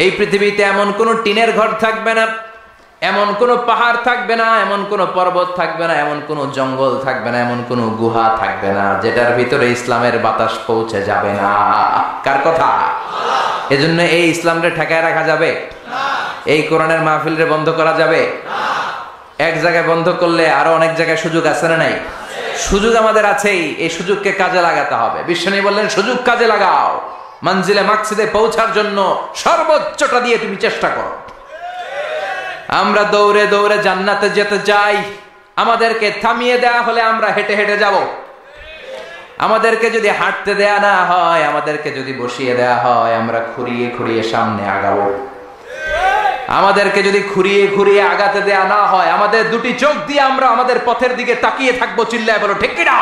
এই পৃথিবীতে এমন কোন টিনের ঘর থাকবে না, এমন কোন পাহাড় থাকবে না, এমন কোন পর্বত থাকবে না, এমন কোন জঙ্গল থাকবে না, এমন কোন গুহা থাকবে না যেটার ভিতরে ইসলামের বাতাস পৌঁছে যাবে না। কার কথা? এজন্য এই ইসলামকে ঠেকায় রাখা যাবে না, এই কোরআনের মাহফিলরে বন্ধ করা যাবে না। এক জায়গায় বন্ধ করলে আরো অনেক জায়গায় সুযোগ আছে না নাই? সুযোগ আমাদের আছেই, এই সুযোগকে কাজে লাগাতে হবে। বিশ্বনবী বললেন সুযোগ কাজে লাগাও, মঞ্জিলে মাকসিদে পৌঁছার জন্য সর্বোচ্চটা দিয়ে তুমি চেষ্টা করো। আমরা দৌড়ে দৌড়ে জান্নাতে যেতে চাই, আমাদেরকে থামিয়ে দেয়া হলে আমরা হেঁটে হেঁটে যাব। আমাদেরকে যদি হাঁটতে দেয়া না হয়, আমাদেরকে যদি বসিয়ে দেয়া হয়, আমরা খুঁড়িয়ে খুঁড়িয়ে সামনে আগাবো। আমাদেরকে যদি খুঁড়িয়ে খুঁড়িয়ে আগাতে দেয়া না হয়, আমাদের দুটি চোখ দিয়ে আমরা আমাদের পথের দিকে তাকিয়ে থাকবো। চিল্লায় বলো ঠিক কিনা?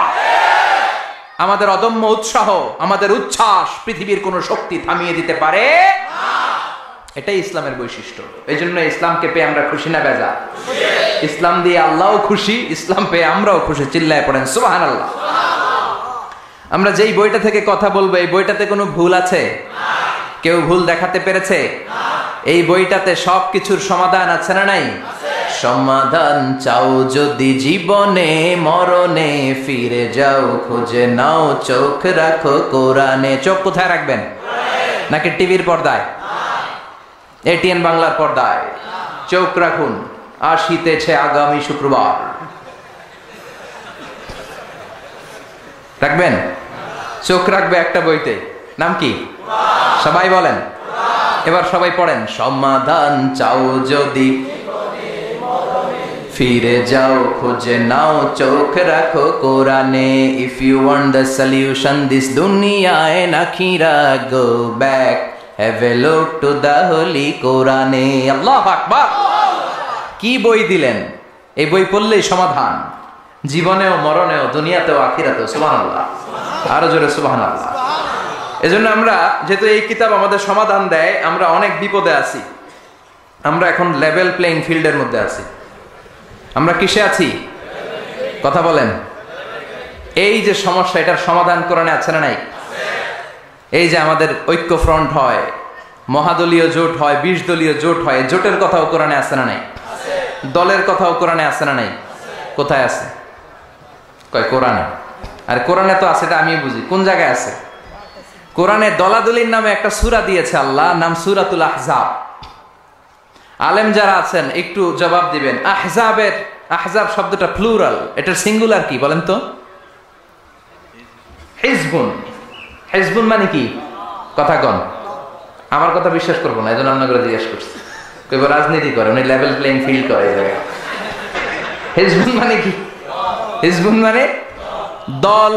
আমাদের অদম্য উৎসাহ, আমাদের উচ্ছ্বাস পৃথিবীর কোন শক্তি থামিয়ে দিতে পারে না। এটাই ইসলামের বৈশিষ্ট্য। এই জন্য ইসলামকে পেয়ে আমরা খুশি না বেজা? ইসলাম দিয়ে আল্লাহও খুশি, ইসলাম পেয়ে আমরাও খুশি। চিল্লায় পড়েন সুবহানাল্লাহ। আমরা যেই বইটা থেকে কথা বলবো, এই বইটাতে কোনো ভুল আছে? কেউ ভুল দেখাতে পেরেছে? এই বইটাতে সবকিছুর সমাধান আছে না নাই? সমাধান চাও যদি জীবনে মরণে, ফিরে যাও খুঁজে নাও চোখ রাখো কোরআনে। চোখ কোথায় রাখবেন? নাকি টিভির পর্দায়, এটিএন বাংলার পর্দায়? চোখ রাখুন, আসিতেছে আগামী শুক্রবার। রাখবেন? চোখ রাখবে একটা বইতে, নাম কি? সবাই বলেন, এবার সবাই পড়েন। সমাধান চাও যদি ফিরে যাও খুঁজে নাও চোখ রাখো কোরআনে। If you want the solution this দুনিয়ায় নাখিরা, go back have a look to the holy কোরআনে। আল্লাহু আকবার। কি বই দিলেন! এই বই পড়লেই সমাধান, জীবনেও মরণেও দুনিয়াতেও আখিরাতেও। সুবহানাল্লাহ, আরো জোরে সুবহানাল্লাহ। এজন্য আমরা, যেহেতু এই কিতাব আমাদের সমাধান দেয়, আমরা অনেক বিপদে আছি। আমরা এখন লেভেল প্লেইং ফিল্ডের মধ্যে আছি। আমরা কিসে আছি? কথা বলেন। এই যে সমস্যা, এটার সমাধান কোরআনে আছে না নাই? এই যে আমাদের ঐক্য ফ্রন্ট হয়, মহাদলীয় জোট হয়, 20 দলীয় জোট হয়, জোটের কথাও কোরআনে আছে না নাই? দলের কথাও কোরআনে আছে না নাই? কোথায় আছে? কয় কোরআনে। আর কোরআনে তো আছে, এটা আমি বুঝি। কোন জায়গায় আছে? কোরআনে দলাদলির নামে একটা সূরা দিয়েছে আল্লাহ, নাম সূরাতুল আহজাব। আলেম যারা আছেন একটু জবাব দিবেন। আহজাবের, আহজাব শব্দটা প্লুরাল, এটার সিঙ্গুলার কি বলেন তো? হিজবুন। হিজবুন মানে কি? কথা কন। আমার কথা বিশ্বাস করবো না, এজন্য আপনাকে জিজ্ঞেস করছি। কেবল রাজনীতি করে, উনি লেভেল প্লেইং ফিল্ড করে এই জায়গায়। হিজবুন মানে কি? হিজবুন মানে দল।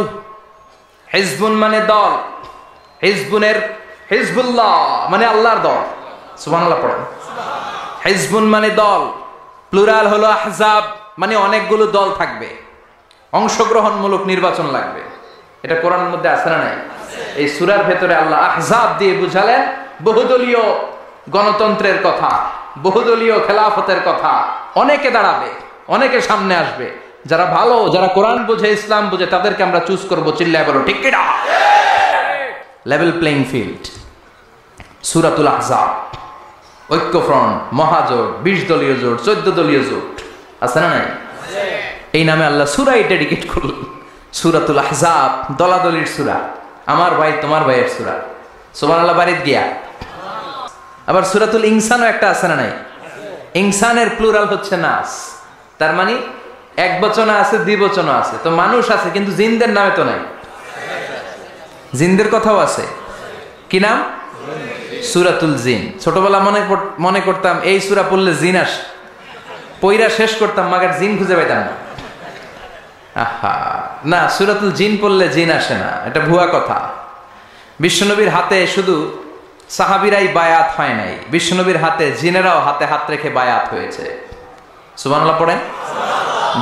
হিজবুন মানে দল। হিজবুনের হিজবুল্লাহ মানে আল্লাহর দল। সুবহানাল্লাহ পড়েন। হিজবুন মানে দল, প্লুরাল হলো আহজাব, মানে অনেকগুলো দল থাকবে, অংশগ্রহণমূলক নির্বাচন লাগবে। এটা কোরআনের মধ্যে আছে না নাই? এই সূরার ভেতরে আল্লাহ আহজাব দিয়ে বুঝালেন বহুদলীয় গণতন্ত্রের কথা, বহুদলীয় খেলাফতের কথা। অনেকে দাঁড়াবে, অনেকে সামনে আসবে। যারা ভালো, যারা কোরআন বুঝে, ইসলাম বুঝে, তাদেরকে আমরা চুজ করবো। চিল্লায় বলো ঠিক কিনা? Level playing field. সূরাতুল আহজাব, ঐক্য ফ্রন্ট, মহাজোট, 20 দলীয় জোট, 14 দলীয় জোট, আছে না নাই? এই নামে আল্লাহ সূরাই ডেডিকেট করলেন। সূরাতুল আহজাব, দলাদলির সূরা, আমার ভাই তোমার ভাইয়ের সূরা। সুবহানাল্লাহ বাড়িত গিয়া। আবার সূরাতুল ইনসানও একটা আছে না নাই? ইনসানের প্লুরাল হচ্ছে নাস, তার মানে এক বচনে আছে, দ্বিবচনে আছে। তো মানুষ আছে, কিন্তু জিনদের নামে তো নাই। জিনদের কথাও আছে। কি নাম? সূরাতুল জিন। ছোটবেলা মনে করতাম এই সূরা পড়লে জিন আসে, পয়রা শেষ করতাম, মাগার জিন খুঁজে পাইতাম না। আহা, না, সূরাতুল জিন পড়লে জিন আসে না, এটা ভুয়া কথা। বিশ্বনবীর হাতে শুধু সাহাবীরাই বায়াত হয় নাই, বিশ্বনবীর হাতে জিনেরাও হাতে হাত রেখে বায়াত হয়েছে। সুবহানাল্লাহ পড়েন।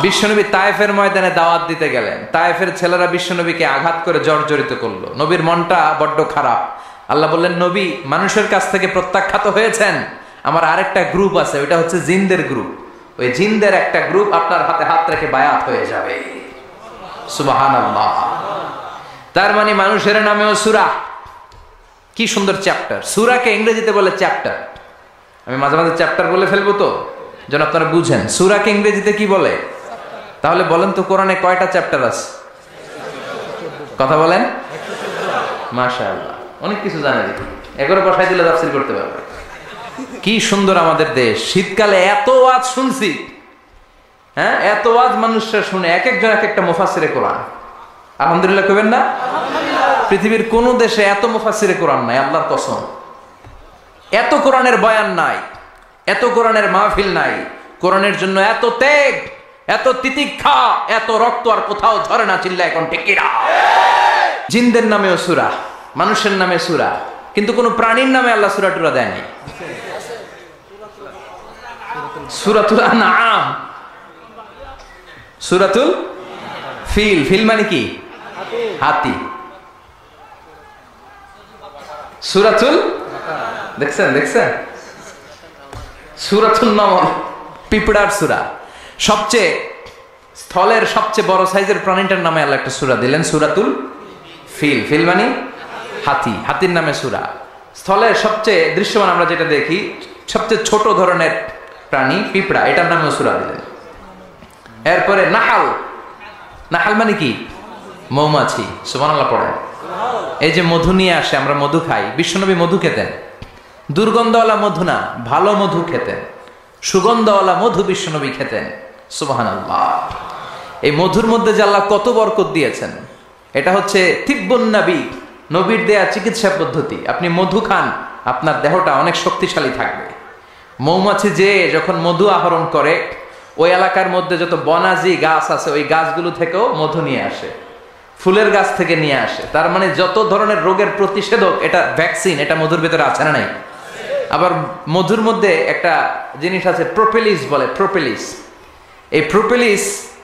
বিশ্বনবী তায়েফের ময়দানে দাওয়াত দিতে গেলেন। তায়েফের ছেলেরা বিশ্বনবীকে আঘাত করে জর্জরিত করলো। নবীর মনটা বড্ড খারাপ। আল্লাহ বললেন, নবী মানুষের কাছ থেকে প্রত্যাখ্যাত হয়েছেন, আমার আরেকটা গ্রুপ আছে, ওইটা হচ্ছে জিনদের গ্রুপ। ওই জিনদের একটা গ্রুপ আপনার হাতে হাত রেখে বায়াত হয়ে যাবে। সুবহানাল্লাহ। তার মানে মানুষের নামেও সূরা। কি সুন্দর চ্যাপ্টার। সূরাকে ইংরেজিতে বলে চ্যাপ্টার। আমি মাঝে মাঝে চ্যাপ্টার বলে ফেলবো তো, যেন আপনারা বুঝেন। সূরাকে ইংরেজিতে কি বলে? তাহলে বলেন তো, কোরআনে কয়টা চ্যাপ্টার আছে? কথা বলেন। মাশাআল্লাহ, অনেক কিছু জানে। দেখি 11 বসাই দিলে তাফসীর করতে পারবে। কি সুন্দর আমাদের দেশ। শীতকালে এত ওয়াজ শুনছি, হ্যাঁ, এত ওয়াজ মানুষরা শুনে, এক একজন এক একটা মুফাসসিরে কোরআন। আলহামদুলিল্লাহ কইবেন না? পৃথিবীর কোন দেশে এত মুফাসসিরে কোরআন নাই, আল্লাহর কসম। এত কোরআনের বয়ান নাই, এত কোরআনের মাহফিল নাই। কোরআনের জন্য এত ত্যাগ, এত তিতিক্ষা, এত রক্ত আর কোথাও ঝরে না। চিল্লা এখন ঠিক কিনা? জিনদের নামেও সূরা, মানুষের নামে সূরা, কিন্তু কোন প্রাণীর নামে আল্লাহ সূরা টুরা দেয়নি। সূরাতুল আনআম, সূরাতুল ফিল। ফিল মানে কি? হাতি। সূরাতুল, দেখছেন? সূরাতুল নামল, পিঁপড়ার সূরা। সবচেয়ে স্থলের সবচেয়ে বড় সাইজের প্রাণীটার নামে আল্লাহ একটা সূরা দিলেন, সূরাতুল ফিল। ফিল মানে হাতি, হাতির নামে সূরা। স্থলের সবচেয়ে দৃশ্যমান আমরা যেটা দেখি, সবচেয়ে ছোট ধরনের প্রাণী পিঁপড়া, এটার নামেও সূরা দিলেন। এরপরে নাহাল, নাহাল মানে কি? মৌমাছি। সুবহানাল্লাহ পড়েন। এই যে মধু নিয়ে আসে, আমরা মধু খাই, বিশ্বনবী মধু খেতেন। দুর্গন্ধওয়ালা মধু না, ভালো মধু খেতেন, সুগন্ধওয়ালা মধু বিশ্বনবী খেতেন। সুবহানাল্লাহ। এই মধুর মধ্যে যে আল্লাহ কত বরকত দিয়েছেন, এটা হচ্ছে তিব্বুন নবী, নবীর দেয়া চিকিৎসা পদ্ধতি। আপনি মধু খান, আপনার দেহটা অনেক শক্তিশালী থাকবে। মৌমাছি যে যখন মধু আহরণ করে, ওই এলাকার মধ্যে যত বনাজি গাছ আছে ওই গাছগুলো থেকেও মধু নিয়ে আসে, ফুলের গাছ থেকে নিয়ে আসে। তার মানে যত ধরনের রোগের প্রতিষেধক, এটা ভ্যাকসিন, এটা মধুর ভেতরে আছে না নাই? আবার মধুর মধ্যে একটা জিনিস আছে, প্রোপেলিস বলে, প্রোপেলিস। এই প্রোপেলিস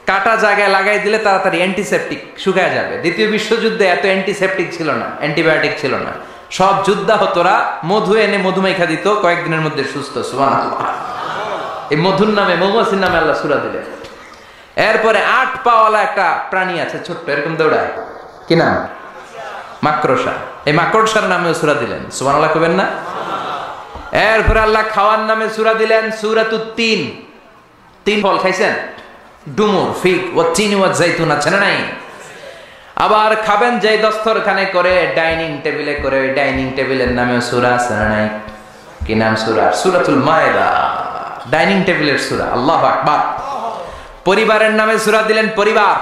কাটা জায়গায় লাগাই দিলে তাড়াতাড়ি অ্যান্টিসেপটিক শুকায় যাবে। দ্বিতীয় বিশ্বযুদ্ধে এত অ্যান্টিসেপটিক ছিল না, অ্যান্টিবায়োটিক ছিল না, সব যোদ্ধাহতরা মধু এনে মধুমাইখা দিত, কয়েকদিনের মধ্যে সুস্থ। সুবহানাল্লাহ। এই মধুর নামে, মৌমাছির নামে আল্লাহ সূরা দিলেন। এরপরে 8 পাওয়ালা একটা প্রাণী আছে, ছোট্ট, এরকম দৌড়ায়, কি নাম? মাকড়সা। এই মাকড়সার নামে সূরা দিলেন। সুবহানাল্লাহ কবেন না? এরপরে আল্লাহ খাওয়ার নামে সূরা দিলেন, সূরাতুত তিন। তিন ফল খাইছেন? ডুমুর, ফিগ, ওয়া তিন ওয়া জাইতুন, আছে না নাই? আবার খাবেন যে দস্তরখানে করে, ডাইনিং টেবিলে করে, ওই ডাইনিং টেবিলের নামে সূরা আছে না নাই? কি নাম সূরা? সূরাতুল মায়েদা, ডাইনিং টেবিলের সূরা। আল্লাহু আকবার। পরিবারের নামে সূরা দিলেন, পরিবার,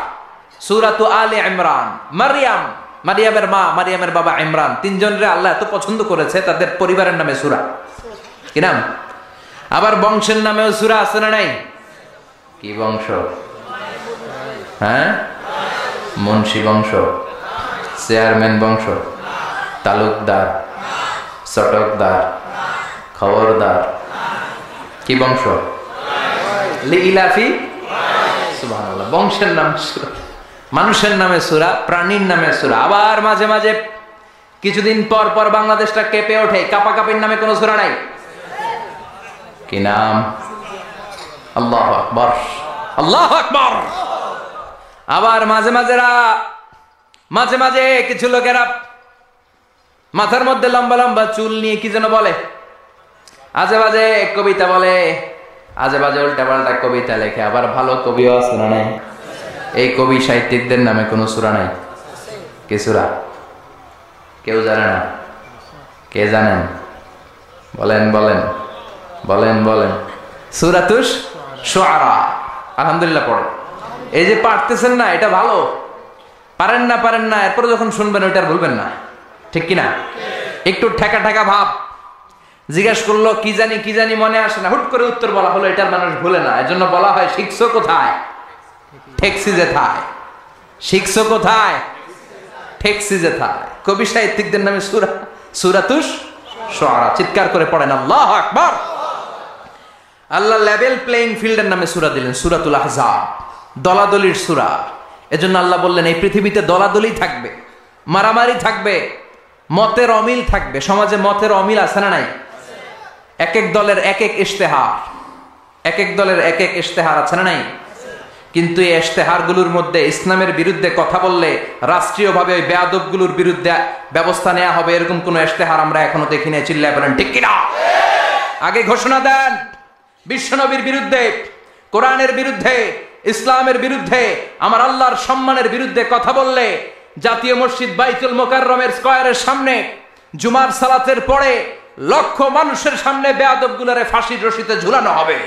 সূরাতু আলে ইমরান। মারইয়াম, মারিয়ামের মা, মারিয়ামের বাবা ইমরান, তিনজনরে আল্লাহ এত পছন্দ করেছে, তাদের পরিবারের নামে সূরা। কি নাম? আবার বংশের নামেও সূরা আছে না নাই? কি বংশ? হ্যাঁ, মুন্সি বংশ, চেয়ারম্যান বংশ, তালুকদার, চটকদার, খবরদার। কি বংশ? লিইলাফি। সুবহানাল্লাহ। বংশের নাম সূরা, মানুষের নামে সূরা, প্রাণীর নামে সূরা। আবার মাঝে মাঝে কিছুদিন পর পর বাংলাদেশটা কেঁপে ওঠে, কাপাকাপির নামে কোনো সূরা নাই। কি নাম? আল্লাহু আকবার, আল্লাহু আকবার। আবার মাঝে মাঝে কিছু লোকেরা মাথার মধ্যে লম্বা লম্বা চুল নিয়ে কি যেন বলে, আজে বাজে কবিতা বলে, আজে বাজে উল্টা পাল্টা কবিতা লেখে। আবার ভালো কবিও আছে না নাই? এই কবি সাহিত্যিকদের নামে কোনো সূরা নাই। কি সূরা? কেউ জানে না? কে জানেন? বলেন বলেন বলেন বলেন। সূরাতুশ শুআরা। আলহামদুলিল্লাহ পড়ে। এই যে পারতেছেন না, এটা ভালো। পারেন না, এরপর যখন শুনবেন ওইটা আর ভুলবেন না, ঠিক কিনা? একটু ঠেকা ঠেকা ভাব, জিজ্ঞেস করলো কি জানি মনে আসে না, হুট করে উত্তর বলা হলো, এটার মানুষ ভুলে না। এজন্য বলা হয়, শিখছো কোথায়? ঠেকছি যেথায়। শিখছো কোথায়? ঠেকছি যেথায়। কবি সাহিত্যিকদের নামে সূরা, সূরাতুশ শুআরা। চিৎকার করে পড়েন আল্লাহু আকবার। আল্লাহ লেভেল প্লেইং ফিল্ডের নামে সূরা দিলেন, সূরাতুল আহজাব, দলাদলির সূরা। এজন্য আল্লাহ বললেন, এই পৃথিবীতে দলাদলি থাকবে, মারামারি থাকবে, মতের অমিল থাকবে। সমাজে মতের অমিল আছে না নাই? এক এক দলের এক এক ইশতেহার, এক এক দলের এক এক ইশতেহার আছে না নাই? কিন্তু এই ইশতেহারগুলোর মধ্যে ইসলামের বিরুদ্ধে কথা বললে রাষ্ট্রীয়ভাবে ওই বেয়াদবগুলোর বিরুদ্ধে ব্যবস্থা নেওয়া হবে, এরকম কোন ইশতেহার আমরা এখনো দেখি নাই। চিল্লায় বলেন ঠিক কিনা? আগে ঘোষণা দেন, বিশ্বনবীর বিরুদ্ধে, কোরআনের বিরুদ্ধে, ইসলামের বিরুদ্ধে, আমার আল্লাহর সম্মানের বিরুদ্ধে কথা বললে জাতীয় মসজিদ বাইতুল মোকাররমের স্কয়ারের সামনে জুমার সালাতের পরে লক্ষ মানুষের সামনে বেয়াদবগুলোরে ফাঁসির রশিতে ঝুলানো হবে।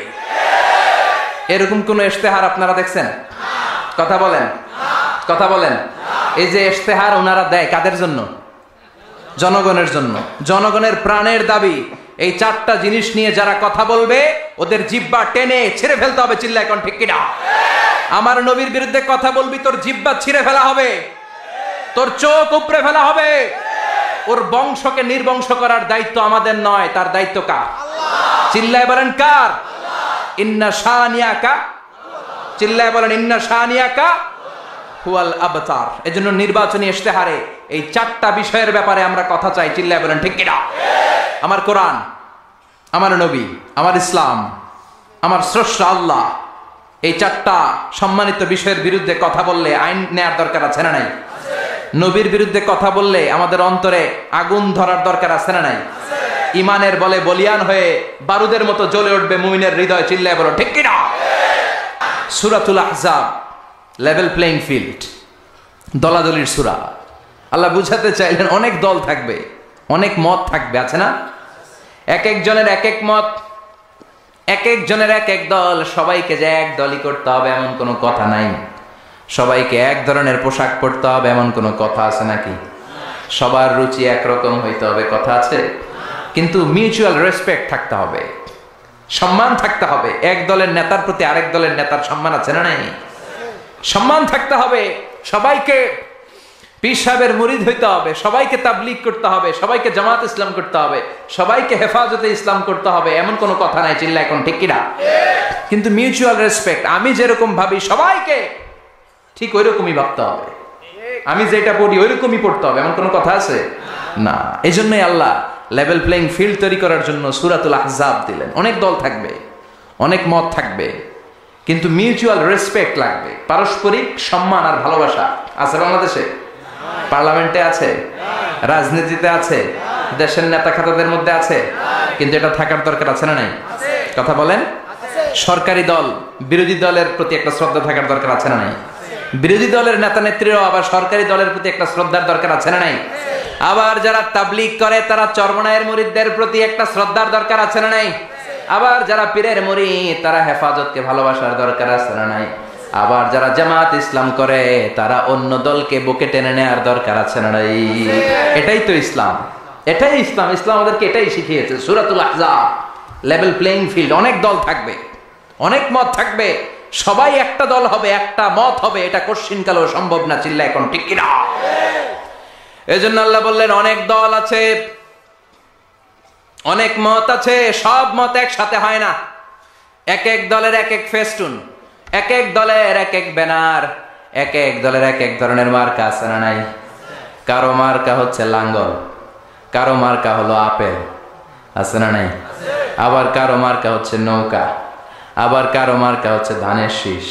এরকম কোন ইশতেহার আপনারা দেখছেন? কথা বলেন, কথা বলেন। এই যে ইশতেহার ওনারা দেয় কাদের জন্য? জনগণের জন্য। জনগণের প্রাণের দাবি। এই 4টা জিনিস নিয়ে যারা কথা বলবে ওদের জিহ্বা টেনে ছিঁড়ে ফেলতে হবে। চিল্লায় এখন ঠিক কিনা? আমার নবীর বিরুদ্ধে কথা বলবি, তোর জিহ্বা ছিঁড়ে ফেলা হবে, তোর চোখ উপড়ে ফেলা হবে। ওর বংশকে নির্বংশ করার দায়িত্ব আমাদের নয়, তার দায়িত্ব কার? চিল্লায় বলেন কার? ইন্না শানিয়াকা, চিল্লায় বলেন ইন্না শানিয়াকা হুয়াল আবতার। এজন্য নির্বাচনী ইশতেহারে এই 4টা বিষয়ের ব্যাপারে আমরা কথা চাই। চিল্লায় বলেন ঠিক কিনা? আমার কোরআন, আমার নবী, আমার ইসলাম, আমার স্রষ্টা আল্লাহ, এই 4টা সম্মানিত বিষয়ের বিরুদ্ধে কথা বললে আইন নেয়ার দরকার আছে না নাই? নবীর বিরুদ্ধে কথা বললে আমাদের অন্তরে আগুন ধরার দরকার আছে না নাই? ইমানের বলে বলিয়ান হয়ে বারুদের মতো জ্বলে উঠবে মুমিনের হৃদয়। চিল্লায় বলো ঠিক কিনা? সূরাতুল আহজাব লেভেল প্লেইং ফিল্ড, দলাদলির সূরা। আল্লাহ বুঝাতে চাইলেন অনেক দল থাকবে, অনেক মত থাকবে, আছে না? এক একজনের এক এক মত, এক একজনের এক এক দল। সবাইকে যে এক দলই করতে হবে এমন কোনো কথা নাই। সবাইকে এক ধরনের পোশাক পরতে হবে এমন কোনো কথা আছে নাকি? সবার রুচি একরকম হইতে হবে কথা আছে? কিন্তু মিউচুয়াল রেসপেক্ট থাকতে হবে, সম্মান থাকতে হবে। এক দলের নেতার প্রতি আরেক দলের নেতার সম্মান আছে না নাই? সম্মান থাকতে হবে। সবাইকে পীর সাহেবের মুরিদ হইতে হবে, সবাইকে তাবলীগ করতে হবে, সবাইকে জামাত ইসলাম করতে হবে, সবাইকে হেফাজতে ইসলাম করতে হবে এমন কোনো কথা নাই। চিল্লা এখন ঠিক কিনা? কিন্তু মিউচুয়াল রেসপেক্ট, আমি যেরকম ভাবি সবাইকে ঠিক ওই রকমই ভাবতে হবে, আমি যেটা পড়ি ওই রকমই পড়তে হবে এমন কোনো কথা আছে না। এই জন্যই আল্লাহ লেভেল প্লেইং ফিল্ড তৈরি করার জন্য সূরাতুল আহজাব দিলেন। অনেক দল থাকবে, অনেক মত থাকবে, কিন্তু মিউচুয়াল রেসপেক্ট লাগবে, পারস্পরিক সম্মান আর ভালোবাসা আছে। বাংলাদেশে পার্লামেন্টে আছে, রাজনীতিতে আছে, দেশের নেতা খাতাদের মধ্যে আছে, কিন্তু এটা থাকার দরকার আছে না নাই? কথা বলেন। সরকারি দল বিরোধী দলের প্রতি একটা শ্রদ্ধা থাকার দরকার আছে না নাই? বিরোধী দলের নেতা নেত্রীরাও আবার সরকারি দলের প্রতি একটা শ্রদ্ধার দরকার আছে না নাই? আবার যারা তাবলীগ করে তারা চরমনায়ের মুরিদদের প্রতি একটা শ্রদ্ধার দরকার আছে না নাই? আবার যারা পীরের মুরিদ তারা হেফাজতকে ভালোবাসার দরকার আছে না নাই? আবার যারা জামাত ইসলাম করে তারা অন্য দলকে বুকে টেনে নেওয়ার দরকার আছে না নাই? এটাই তো ইসলাম, এটাই ইসলাম। ইসলাম আমাদেরকে এটাই শিখিয়েছে। সূরাতুল আহজাব লেভেল প্লেইং ফিল্ড। অনেক দল থাকবে, অনেক মত থাকবে, সবাই একটা দল হবে, একটা মত হবে, এটা কোশ্চিনকালেও সম্ভব না। চিল্লা এখন ঠিক কিনা? এজন্য আল্লাহ বললেন অনেক দল আছে, অনেক মত আছে, সব মত একসাথে হয় না। এক এক দলের এক এক ফেস্টুন, এক এক দলের এক এক ব্যানার, এক এক দলের এক এক ধরনের মার্কা আছে না নাই? কারো মার্কা হচ্ছে লাঙ্গল, কারো মার্কা হলো আপেল, আছে না নাই? আবার কারো মার্কা হচ্ছে নৌকা, আবার কারো মার্কা হচ্ছে ধানের শীষ,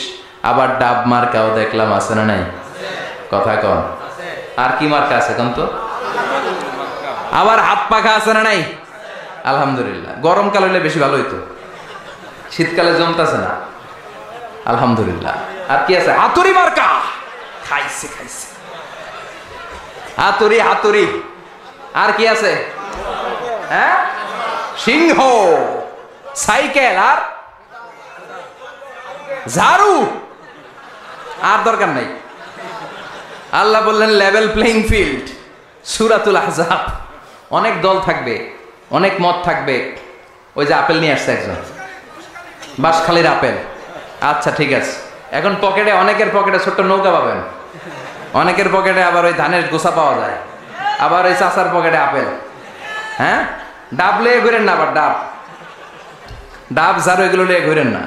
আবার ডাব মার্কাও দেখলাম, আছে না নাই? কথা কন। আর কি মার্কা আছে কোন তো? আবার হাত পাখা আছে না নাই? আলহামদুলিল্লাহ। গরমকাল হইলে বেশি ভালো হইতো, শীতকালে জমতাছে না। আলহামদুলিল্লাহ। আর কি আছে? হাতুড়ি মার্কা। খাইছে খাইছে হাতুড়ি, হাতুড়ি। আর কি আছে? হ্যাঁ, সিংহ, সাইকেল, আর ঝাড়ু। আর দরকার নাই। আল্লাহ বললেন লেভেল প্লেইং ফিল্ড। সূরাতুল আহজাব। অনেক দল থাকবে, অনেক মত থাকবে। ওই যে আপেল নিয়ে আসছে একজন, বাঁশখালীর আপেল। আচ্ছা ঠিক আছে। এখন পকেটে, অনেকের পকেটে ছোট্ট নৌকা পাবেন, অনেকের পকেটে আবার ওই ধানের গোছা পাওয়া যায়, আবার ওই চাচার পকেটে আপেল। হ্যাঁ, ডাব লিয়ে ঘুরেন না, আবার ডাব, ডাব ঝাড়ু এগুলো লিয়ে ঘুরেন না।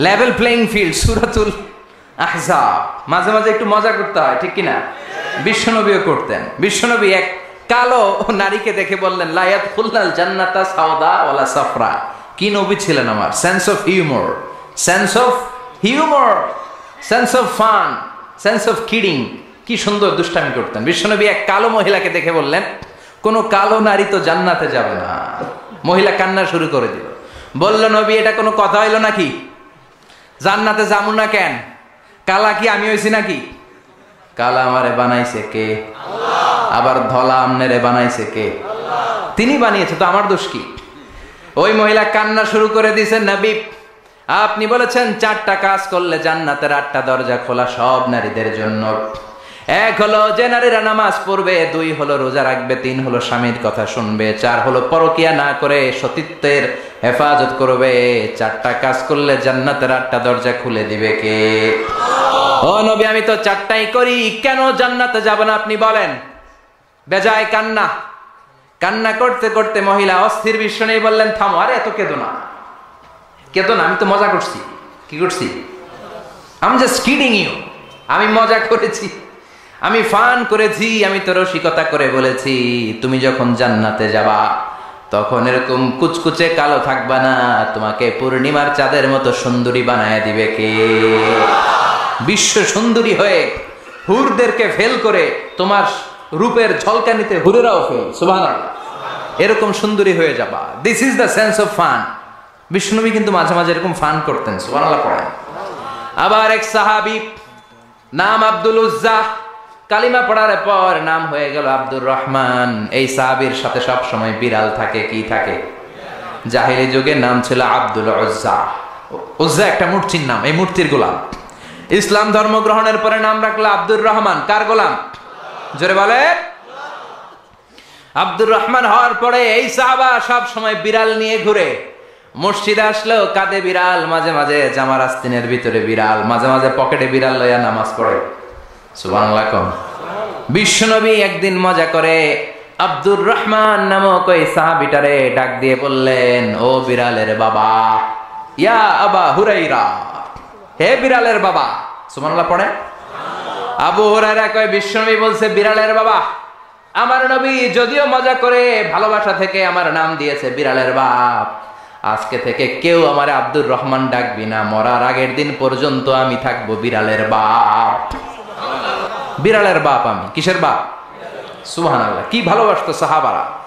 লেভেল প্লেইং ফিল্ড, সূরাতুল আহজাব। মাঝে মাঝে একটু মজা করতে হয়, ঠিক কিনা? বিশ্বনবীও করতেন। বিশ্বনবী এক কালো নারীকে দেখে বললেন লা ইয়াদখুলুল জান্নাতা সাওদা ওয়ালা সাফরা। কি নবী ছিলেন আমার! Sense of humour, sense of humour, sense of fun, sense of kidding. কি সুন্দর দুষ্টামি করতেন। বিশ্বনবী এক কালো মহিলাকে দেখে বললেন কোন কালো নারী তো জান্নাতে যাবে না। মহিলা কান্না শুরু করে দিল। বলল নবী এটা কোনো কথা হইল নাকি? জান্নাতে যাবো না কেন? কালা কি আমি হইছি নাকি? কালা আমারে বানাইছে কে? আবার ধলা আমনেরে বানাইছে কে? তিনি বানিয়েছে, তো আমার দোষ কি? ওই মহিলা কান্না শুরু করে দিয়েছেন নবী আপনি বলেছেন 4টা কাজ করলে জান্নাতের 8টা দরজা খোলা সব নারীদের জন্য। 1 হলো যে নারীরা নামাজ পড়বে, 2 হলো রোজা রাখবে, 3 হলো স্বামীর কথা শুনবে, 4 হলো পরকিয়া না করে সতীত্বের হেফাজত করবে। 4টা কাজ করলে জান্নাতের 8টা দরজা খুলে দিবে কে? ও নবী আমি তো 4টাই করি, কেন জান্নাতে যাব না আপনি বলেন? বেজায় কান্না, কান্না করতে করতে মহিলা অস্থির। বিশ্ব নেই বললেন থামো, আরে এত কেঁদো না, কেঁদো না, আমি তো মজা করছি। কি করছি? আমি জাস্ট কিডিং ইউ। আমি মজা করেছি, আমি ফান করেছি, আমি তো রসিকতা করে বলেছি তুমি যখন জান্নাতে যাবা তখন এরকম কুচকুচে কালো থাকবা না, তোমাকে পূর্ণিমার চাঁদের মতো সুন্দরী বানায় দিবে কে? বিশ্ব সুন্দরী হয়ে হুরদেরকে ফেল করে তোমার রূপের ঝলকানিতে হুরেরাও ফেল। সুবহানাল্লাহ। এরকম সুন্দরী হয়ে যাবা। This is the sense of fun. বিষ্ণুনবী কিন্তু মাঝে মাঝে এরকম ফান করতেন, সুবহানাল্লাহ পড়েন। আবার এক সাহাবী নাম আব্দুল উজ্জা, কালিমা পড়ার পর নাম হয়ে গেল আব্দুর রহমান। এই সাহাবীর সাথে সব সময় বিড়াল থাকে। কি থাকে? জাহেলি যুগে নাম ছিল আব্দুল উজ্জা। উজ্জা একটা মূর্তির নাম, এই মূর্তির গোলাম। ইসলাম ধর্ম গ্রহণের পরে নাম রাখলো আব্দুর রহমান। কার গোলাম? জোরে বলে। আব্দুর রহমান হওয়ার পরে এই সাহাবা সব সময় বিড়াল নিয়ে ঘুরে। মসজিদে আসলেও কাঁধে বিড়াল, মাঝে মাঝে জামার আস্তিনের ভিতরে বিড়াল, মাঝে মাঝে পকেটে বিড়াল লইয়া নামাজ পড়ে। সুবহানাল্লাহ। বিশ্বনবী একদিন মজা করে আব্দুর রহমান নামক ওই সাহাবীটারে ডাক দিয়ে বললেন, ও বিড়ালের বাবা, ইয়া আবা হুরাইরা, হে বিড়ালের বাবা। সুবহানাল্লাহ পড়ে। আবু হুরায়রা কয়, বিশ্বনবী বলছে বিড়ালের বাবা। আমার নবী যদিও মজা করে ভালোবাসা থেকে আমার নাম দিয়েছে বিড়ালের বাপ, আজকে থেকে কেউ আমার আব্দুর রহমান ডাকবি না, মরার আগের দিন পর্যন্ত আমি থাকবো বিড়ালের বাপ। বিড়ালের বাপ আমি। কিসের বাপ? সুবহানাল্লাহ। কি ভালোবাসতো সাহাবারা।